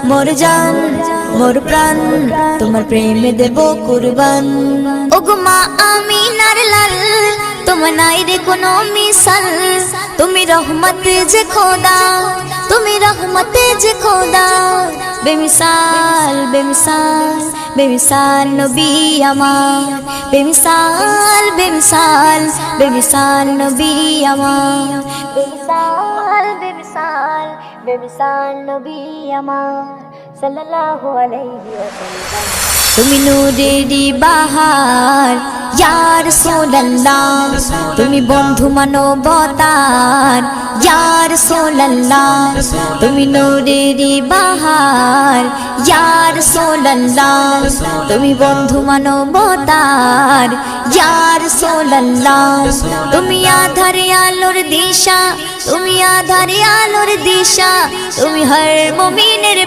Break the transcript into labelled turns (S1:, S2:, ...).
S1: মোর জান মোর প্রাণ তোমার প্রেমে দেব কুরবান। ওগো মা আমিনার লাল তোমার নাই রে কোনো মিসাল, তুমি রহমত যে খোদা, তুমি রহমত যে খোদা। বেমিসাল বেমিসাল বেমিসাল নবী আমার, বেমিসাল বেমিসাল বেমিসাল নবী আমার, বেমিসাল বেমিসাল বেমিসাল নবী আমার সাল্লাল্লাহু আলাইহি ওয়াসাল্লাম। তুমি নূরেরি বাহার ইয়া রাসূলুল্লাহ, তুমি বন্ধু মানবতার ইয়া রাসূলুল্লাহ, তুমি নূরেরি বাহার ইয়া রাসূলুল্লাহ, তুমি বন্ধু মানবতার ইয়া রাসূলুল্লাহ। তুমি আধারে আলোর দিশা, তুমি আধারে আলোর দিশা, তুমি হর মুমিনের